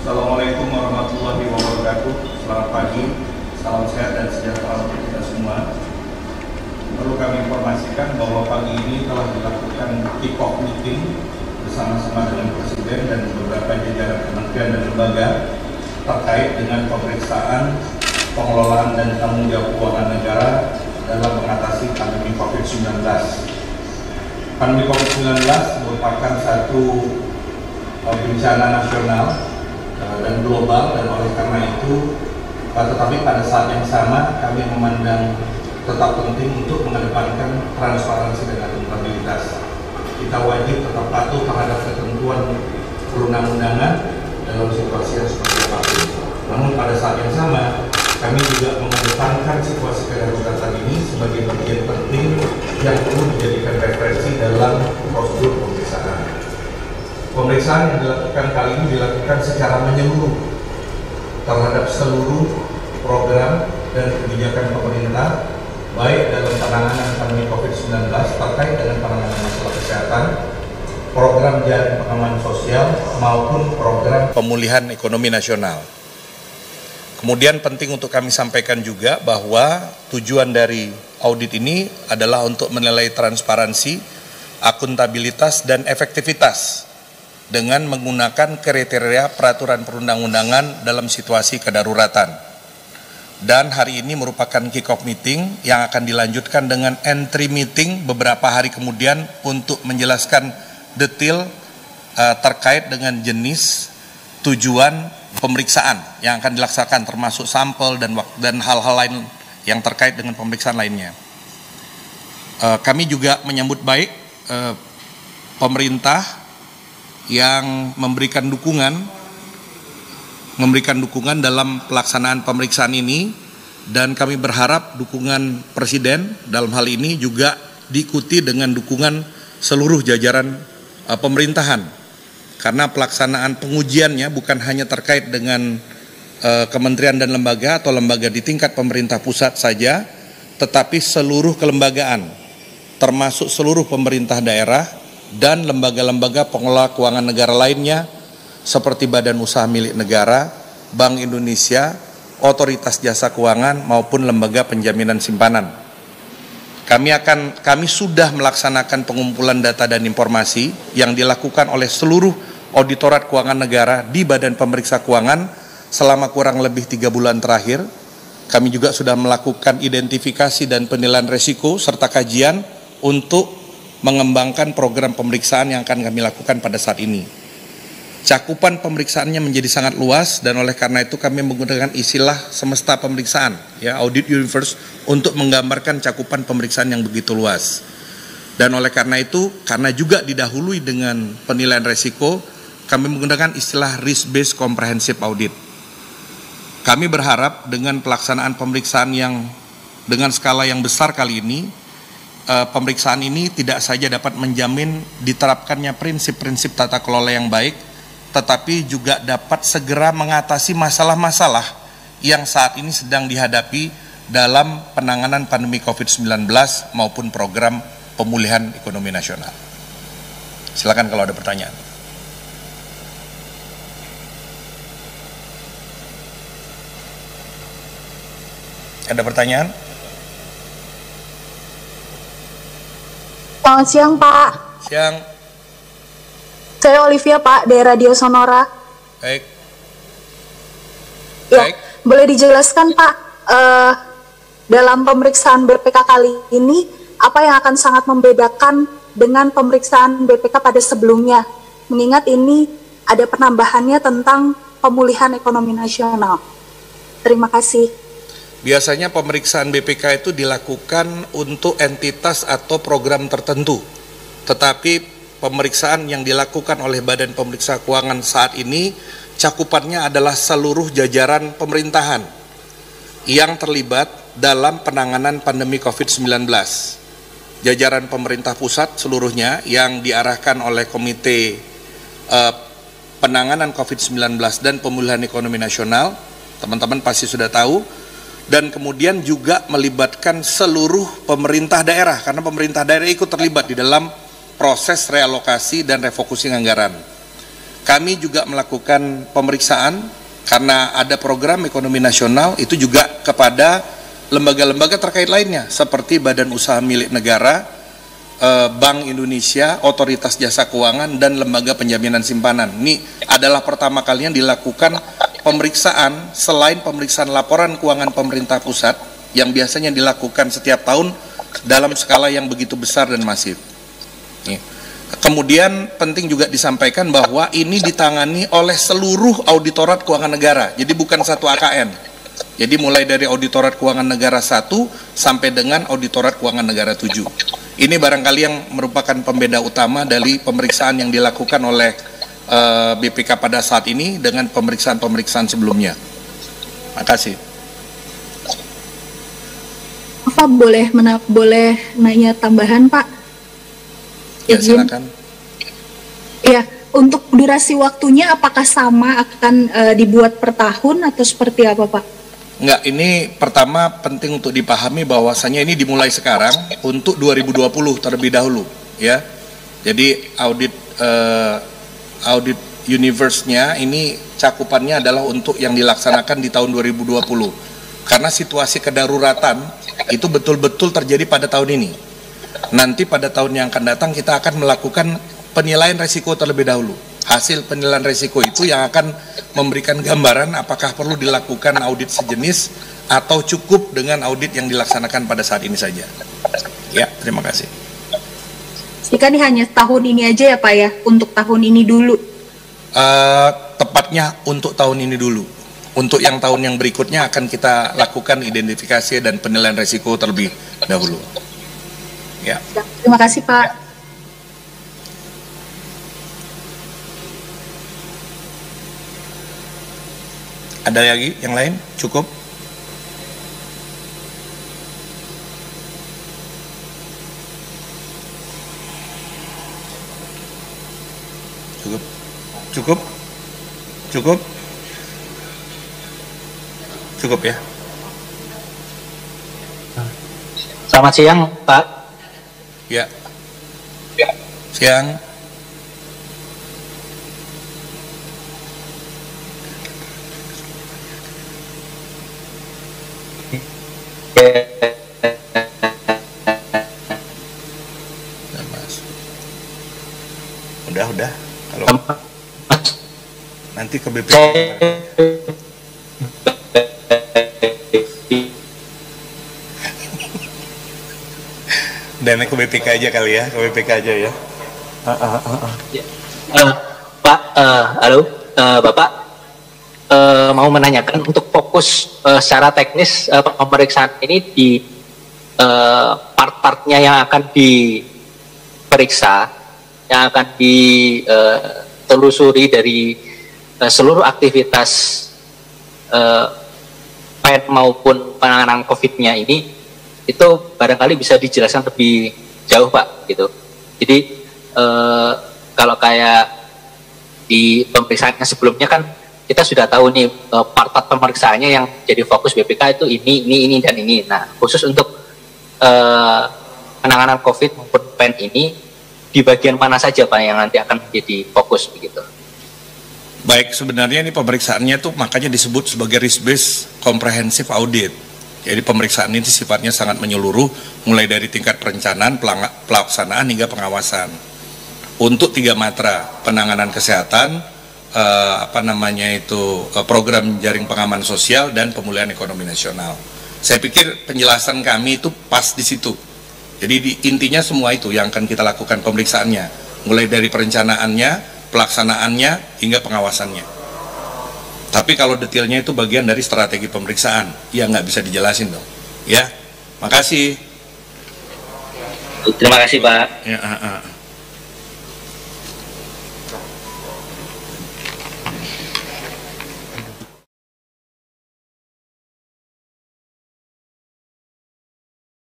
Assalamualaikum warahmatullahi wabarakatuh. Selamat pagi, salam sehat dan sejahtera untuk kita semua. Perlu kami informasikan bahwa pagi ini telah dilakukan kick-off meeting bersama-sama dengan Presiden dan beberapa jajaran kementerian dan lembaga terkait dengan pemeriksaan, pengelolaan dan tanggung jawab keuangan negara dalam mengatasi pandemi COVID-19. Pandemi COVID-19 merupakan satu bencana nasional dan global, dan oleh karena itu tetapi pada saat yang sama kami memandang tetap penting untuk mengedepankan transparansi dan akuntabilitas. Kita wajib tetap patuh terhadap ketentuan perundang-undangan dalam situasi yang seperti apapun. Namun pada saat yang sama kami juga mengedepankan situasi kedaruratan ini sebagai bagian penting yang perlu dijadikan referensi dalam prosedur pemeriksaan. Pemeriksaan yang dilakukan kali ini dilakukan secara menyeluruh terhadap seluruh program dan kebijakan pemerintah, baik dalam penanganan pandemi COVID-19 terkait dengan penanganan masalah kesehatan, program jaring pengaman sosial, maupun program pemulihan ekonomi nasional. Kemudian penting untuk kami sampaikan juga bahwa tujuan dari audit ini adalah untuk menilai transparansi, akuntabilitas, dan efektivitas dengan menggunakan kriteria peraturan perundang-undangan dalam situasi kedaruratan. Dan hari ini merupakan kick-off meeting yang akan dilanjutkan dengan entry meeting beberapa hari kemudian untuk menjelaskan detail terkait dengan jenis, tujuan pemeriksaan yang akan dilaksanakan, termasuk sampel dan hal-hal lain yang terkait dengan pemeriksaan lainnya. Kami juga menyambut baik pemerintah yang memberikan dukungan dalam pelaksanaan pemeriksaan ini, dan kami berharap dukungan Presiden dalam hal ini juga diikuti dengan dukungan seluruh jajaran pemerintahan, karena pelaksanaan pengujiannya bukan hanya terkait dengan kementerian dan lembaga atau lembaga di tingkat pemerintah pusat saja, tetapi seluruh kelembagaan termasuk seluruh pemerintah daerah dan lembaga-lembaga pengelola keuangan negara lainnya seperti Badan Usaha Milik Negara, Bank Indonesia, Otoritas Jasa Keuangan maupun lembaga penjaminan simpanan. Kami sudah melaksanakan pengumpulan data dan informasi yang dilakukan oleh seluruh Auditorat Keuangan Negara di Badan Pemeriksa Keuangan selama kurang lebih 3 bulan terakhir. Kami juga sudah melakukan identifikasi dan penilaian risiko serta kajian untuk mengembangkan program pemeriksaan yang akan kami lakukan pada saat ini. Cakupan pemeriksaannya menjadi sangat luas, dan oleh karena itu kami menggunakan istilah semesta pemeriksaan, ya, audit universe, untuk menggambarkan cakupan pemeriksaan yang begitu luas. Dan oleh karena itu, karena juga didahului dengan penilaian risiko, kami menggunakan istilah risk based comprehensive audit. Kami berharap dengan pelaksanaan pemeriksaan yang dengan skala yang besar kali ini, pemeriksaan ini tidak saja dapat menjamin diterapkannya prinsip-prinsip tata kelola yang baik, tetapi juga dapat segera mengatasi masalah-masalah yang saat ini sedang dihadapi dalam penanganan pandemi COVID-19 maupun program pemulihan ekonomi nasional. Silakan kalau ada pertanyaan. Ada pertanyaan? Selamat siang, Pak. Siang. Saya Olivia, Pak, dari Radio Sonora. Baik. Ya, boleh dijelaskan, Pak, dalam pemeriksaan BPK kali ini, apa yang akan sangat membedakan dengan pemeriksaan BPK pada sebelumnya? Mengingat ini ada penambahannya tentang pemulihan ekonomi nasional. Terima kasih. Biasanya pemeriksaan BPK itu dilakukan untuk entitas atau program tertentu. Tetapi pemeriksaan yang dilakukan oleh Badan Pemeriksa Keuangan saat ini cakupannya adalah seluruh jajaran pemerintahan yang terlibat dalam penanganan pandemi COVID-19. Jajaran pemerintah pusat seluruhnya yang diarahkan oleh Komite Penanganan COVID-19 dan Pemulihan Ekonomi Nasional, teman-teman pasti sudah tahu. Dan kemudian juga melibatkan seluruh pemerintah daerah, karena pemerintah daerah ikut terlibat di dalam proses realokasi dan refocusing anggaran. kami juga melakukan pemeriksaan karena ada program ekonomi nasional itu juga kepada lembaga-lembaga terkait lainnya seperti badan usaha milik negara, Bank Indonesia, Otoritas Jasa Keuangan, dan lembaga penjaminan simpanan. Ini adalah pertama kalinya dilakukan pemeriksaan selain pemeriksaan laporan keuangan pemerintah pusat yang biasanya dilakukan setiap tahun dalam skala yang begitu besar dan masif. Kemudian penting juga disampaikan bahwa ini ditangani oleh seluruh auditorat keuangan negara, jadi bukan satu AKN. Jadi mulai dari auditorat keuangan negara 1 sampai dengan auditorat keuangan negara 7. Ini barangkali yang merupakan pembeda utama dari pemeriksaan yang dilakukan oleh BPK pada saat ini dengan pemeriksaan-pemeriksaan sebelumnya. Makasih. Pak, boleh nanya tambahan, Pak? Ya, silakan. Ya, untuk durasi waktunya apakah sama akan dibuat per tahun atau seperti apa, Pak? Enggak, ini pertama penting untuk dipahami bahwasanya ini dimulai sekarang untuk 2020 terlebih dahulu, ya. Jadi audit universe-nya ini cakupannya adalah untuk yang dilaksanakan di tahun 2020. Karena situasi kedaruratan itu betul-betul terjadi pada tahun ini. Nanti pada tahun yang akan datang kita akan melakukan penilaian resiko terlebih dahulu. Hasil penilaian resiko itu yang akan memberikan gambaran apakah perlu dilakukan audit sejenis atau cukup dengan audit yang dilaksanakan pada saat ini saja. Ya, terima kasih. Jika ini hanya tahun ini aja ya Pak ya, untuk tahun ini dulu? Tepatnya untuk tahun ini dulu. Untuk yang tahun yang berikutnya akan kita lakukan identifikasi dan penilaian resiko terlebih dahulu. Ya. Terima kasih Pak. Ada lagi yang lain? Cukup? Cukup? Cukup? Cukup? Cukup ya? Selamat siang, Pak. Ya. Siang. Udah. Kalau nanti ke BPK. Dan ke BPK aja kali ya, ke BPK aja ya. Pak, halo, Bapak, mau menanyakan untuk fokus secara teknis pemeriksaan ini di part-partnya yang akan diperiksa, yang akan ditelusuri dari seluruh aktivitas PEN maupun penanganan COVID-nya ini, itu barangkali bisa dijelaskan lebih jauh Pak, gitu. Jadi kalau kayak di pemeriksaannya sebelumnya kan kita sudah tahu nih part-part pemeriksaannya yang jadi fokus BPK itu ini dan ini. Nah, khusus untuk penanganan COVID maupun PEN ini di bagian mana saja Pak yang nanti akan menjadi fokus begitu? Baik, sebenarnya ini pemeriksaannya tuh makanya disebut sebagai risk-based comprehensive audit. Jadi pemeriksaan ini sifatnya sangat menyeluruh, mulai dari tingkat perencanaan, pelaksanaan hingga pengawasan. Untuk 3 matra, penanganan kesehatan, program jaring pengaman sosial dan pemulihan ekonomi nasional. Saya pikir penjelasan kami itu pas di situ. Jadi intinya semua itu yang akan kita lakukan pemeriksaannya, mulai dari perencanaannya, pelaksanaannya, hingga pengawasannya. Tapi kalau detailnya itu bagian dari strategi pemeriksaan, ya nggak bisa dijelasin dong. Ya, makasih. Terima kasih Pak. Ya,